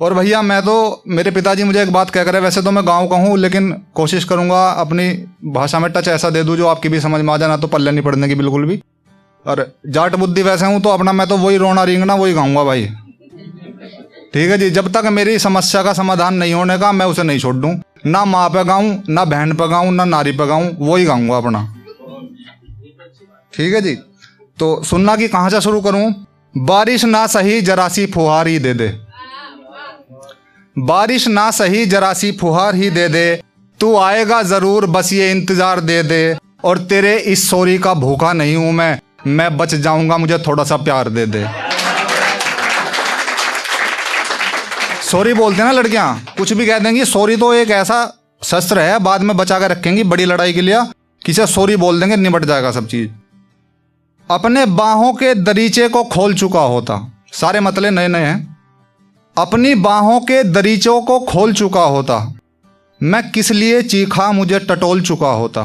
और भैया मैं तो, मेरे पिताजी मुझे एक बात कह कर, वैसे तो मैं गांव का हूँ लेकिन कोशिश करूंगा अपनी भाषा में टच ऐसा दे दूं जो आपकी भी समझ में आ जाए, ना तो पल्ले नहीं पड़ने की बिल्कुल भी। और जाट बुद्धि वैसे हूँ तो अपना मैं तो वही रोना रींगना वही गाऊंगा भाई, ठीक है जी। जब तक मेरी समस्या का समाधान नहीं होने का मैं उसे नहीं छोड़ दूँ, ना माँ पे गाऊँ, ना बहन पे गाऊँ, ना नारी पे गाऊँ, वही गाऊंगा अपना, ठीक है जी। तो सुनना कि कहाँ से शुरू करूँ। बारिश ना सही जरा सी फुहार ही दे दे, बारिश ना सही जरा सी फुहार ही दे दे, तू आएगा जरूर बस ये इंतजार दे दे, और तेरे इस सॉरी का भूखा नहीं हूं मैं बच जाऊंगा, मुझे थोड़ा सा प्यार दे दे। सॉरी बोलते हैं ना लड़कियां, कुछ भी कह देंगी, सॉरी तो एक ऐसा शस्त्र है, बाद में बचा कर रखेंगी बड़ी लड़ाई के लिए, किसे सॉरी बोल देंगे निपट जाएगा सब चीज। अपने बाहों के दरीचे को खोल चुका होता, सारे मतले नए नए हैं। अपनी बाहों के दरीचों को खोल चुका होता, मैं किस लिए चीखा मुझे टटोल चुका होता।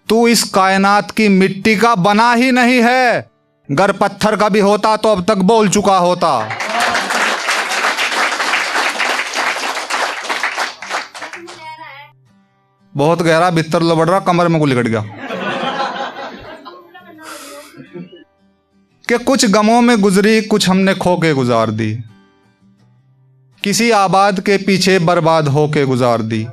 तू इस कायनात की मिट्टी का बना ही नहीं है, गर पत्थर का भी होता तो अब तक बोल चुका होता। बहुत गहरा भीतर लबड़ रहा, कमर में को लिकट गया। कि कुछ गमों में गुजरी कुछ हमने खो के गुजार दी, किसी आबाद के पीछे बर्बाद हो के गुजार दी।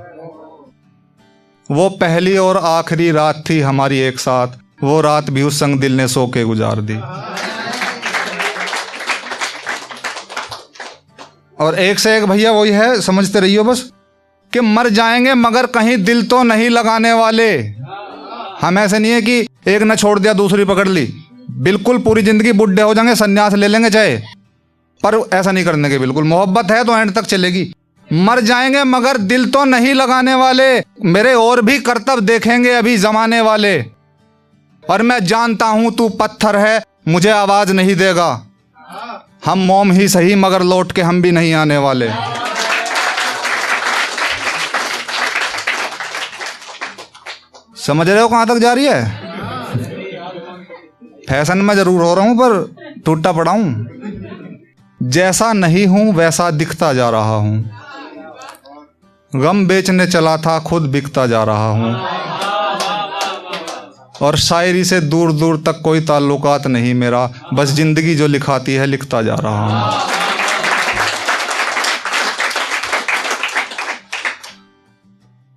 वो पहली और आखिरी रात थी हमारी एक साथ, वो रात भी उस संग दिल ने सो के गुजार दी। और एक से एक भैया वही है, समझते रहियो बस, कि मर जाएंगे मगर कहीं दिल तो नहीं लगाने वाले। हम ऐसे नहीं है कि एक ने छोड़ दिया दूसरी पकड़ ली, बिल्कुल पूरी जिंदगी बुढ़े हो जाएंगे सन्यास ले लेंगे चाहे, पर ऐसा नहीं करने के बिल्कुल। मोहब्बत है तो एंड तक चलेगी। मर जाएंगे मगर दिल तो नहीं लगाने वाले, मेरे और भी कर्तव्य देखेंगे अभी जमाने वाले। और मैं जानता हूं तू पत्थर है मुझे आवाज नहीं देगा, हम मोम ही सही मगर लौट के हम भी नहीं आने वाले। समझ रहे हो कहां तक जा रही है। फैशन में जरूर हो रहा हूं पर टूटा पड़ा हूं। जैसा नहीं हूं वैसा दिखता जा रहा हूं, गम बेचने चला था खुद बिकता जा रहा हूं, और शायरी से दूर दूर तक कोई ताल्लुकात नहीं मेरा, बस जिंदगी जो लिखाती है लिखता जा रहा हूं।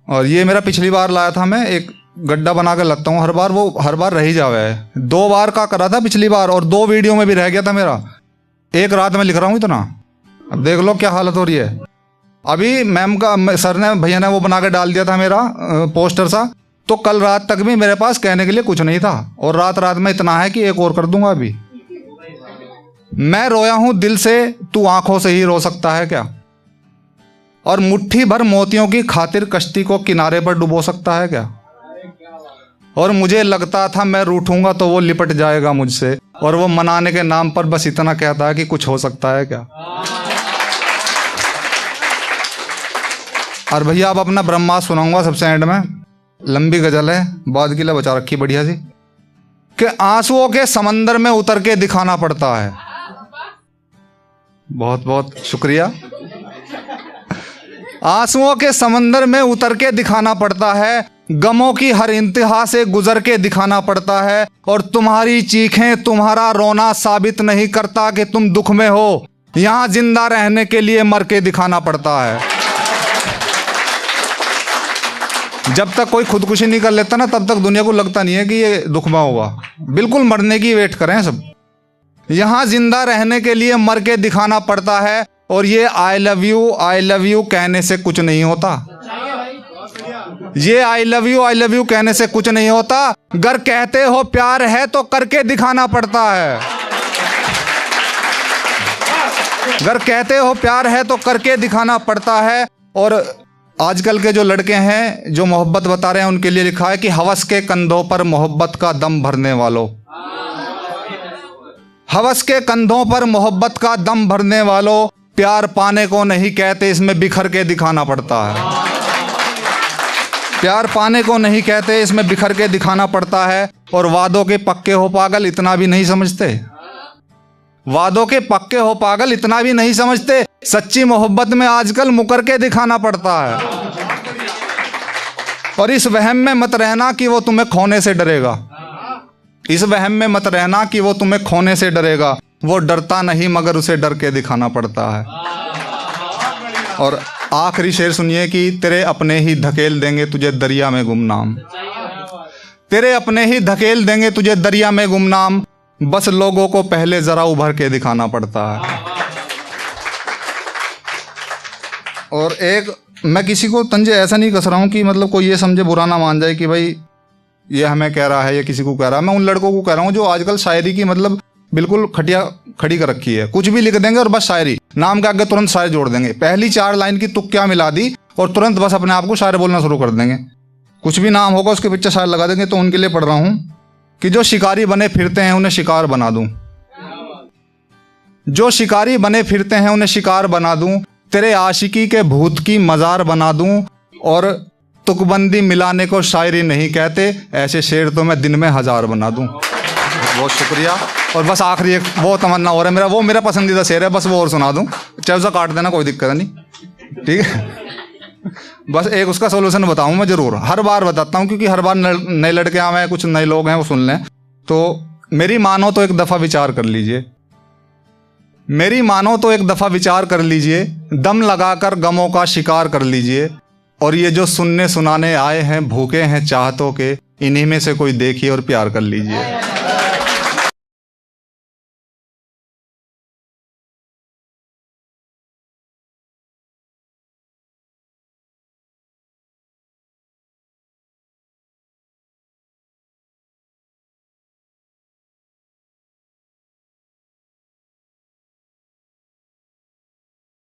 और ये मेरा पिछली बार लाया था, मैं एक गड्ढा बना कर लगता हूँ हर बार, वो हर बार रह ही जावे है। 2 बार का करा था पिछली बार और 2 वीडियो में भी रह गया था मेरा। एक रात में लिख रहा हूँ इतना, अब देख लो क्या हालत हो रही है। अभी मैम का सर ने भैया ने वो बना के डाल दिया था मेरा पोस्टर सा, तो कल रात तक भी मेरे पास कहने के लिए कुछ नहीं था, और रात रात में इतना है कि एक और कर दूंगा अभी। मैं रोया हूं दिल से, तू आंखों से ही रो सकता है क्या, और मुट्ठी भर मोतियों की खातिर कश्ती को किनारे पर डुबो सकता है क्या। और मुझे लगता था मैं रूठूंगा तो वो लिपट जाएगा मुझसे, और वो मनाने के नाम पर बस इतना कहता है कि कुछ हो सकता है क्या। और भैया अब अपना ब्रह्मास्त्र सुनाऊंगा सबसे एंड में, लंबी गजल है, बाद के लिए बचा रखी बढ़िया सी, कि आंसुओं के समंदर में उतर के दिखाना पड़ता है। बहुत बहुत शुक्रिया। आंसुओं के समंदर में उतर के दिखाना पड़ता है, गमों की हर इंतहा से गुजर के दिखाना पड़ता है, और तुम्हारी चीखें तुम्हारा रोना साबित नहीं करता कि तुम दुख में हो, यहां जिंदा रहने के लिए मर के दिखाना पड़ता है। जब तक कोई खुदकुशी नहीं कर लेता ना, तब तक दुनिया को लगता नहीं है कि ये दुख में होगा। बिल्कुल मरने की वेट करें सब। यहां जिंदा रहने के लिए मर के दिखाना पड़ता है, और ये आई लव यू कहने से कुछ नहीं होता। ये आई लव यू कहने से कुछ नहीं होता, अगर कहते हो प्यार है तो करके दिखाना पड़ता है। अगर कहते हो प्यार है तो करके दिखाना पड़ता है। और आजकल के जो लड़के हैं जो मोहब्बत बता रहे हैं, उनके लिए लिखा है कि हवस के कंधों पर मोहब्बत का दम भरने वालों, हवस के कंधों पर मोहब्बत का दम भरने वालों, प्यार पाने को नहीं कहते इसमें बिखर के दिखाना पड़ता है। प्यार पाने को नहीं कहते इसमें बिखर के दिखाना पड़ता है, और वादों के पक्के हो पागल इतना भी नहीं समझते। वादों के पक्के हो पागल, इतना भी नहीं समझते, सच्ची मोहब्बत में आजकल मुकर के दिखाना पड़ता है। और इस वहम में मत रहना कि वो तुम्हें खोने से डरेगा, इस वहम में मत रहना कि वो तुम्हें खोने से डरेगा, वो डरता नहीं मगर उसे डर के दिखाना पड़ता है। और आखिरी शेर सुनिए कि तेरे अपने ही धकेल देंगे तुझे दरिया में गुमनाम, तेरे अपने ही धकेल देंगे तुझे दरिया में गुमनाम, बस लोगों को पहले जरा उभर के दिखाना पड़ता है। और एक मैं किसी को तंजे ऐसा नहीं कस रहा हूं कि मतलब कोई ये समझे, बुरा ना मान जाए कि भाई ये हमें कह रहा है या किसी को कह रहा है। मैं उन लड़कों को कह रहा हूं जो आजकल शायरी की मतलब बिल्कुल खटिया खड़ी कर रखी है, कुछ भी लिख देंगे और बस शायरी, नाम के आगे तुरंत शायर जोड़ देंगे, पहली 4 लाइन की तुक्कियां मिला दी और तुरंत बस अपने आप को शायर बोलना शुरू कर देंगे। कुछ भी नाम होगा उसके पीछे शायर लगा देंगे। तो उनके लिए पढ़ रहा हूं कि जो शिकारी बने फिरते हैं उन्हें शिकार बना दूं, जो शिकारी बने फिरते हैं उन्हें शिकार बना दूं, तेरे आशिकी के भूत की मजार बना दूं, और तुकबंदी मिलाने को शायरी नहीं कहते, ऐसे शेर तो मैं दिन में 1000 बना दूं। बहुत शुक्रिया। और बस आखिरी एक वो तमन्ना हो रहा है मेरा, वो मेरा पसंदीदा शेर है, बस वो और सुना दूं, चाहे उसे काट देना, कोई दिक्कत नहीं, ठीक है। बस एक उसका सोल्यूशन बताऊं मैं जरूर, हर बार बताता हूं क्योंकि हर बार नए लड़के आए हैं, कुछ नए लोग हैं, वो सुन लें। तो मेरी मानो तो एक दफ़ा विचार कर लीजिए, मेरी मानो तो एक दफ़ा विचार कर लीजिए, दम लगाकर गमों का शिकार कर लीजिए, और ये जो सुनने सुनाने आए हैं भूखे हैं चाहतों के, इन्हीं में से कोई देखिए और प्यार कर लीजिए।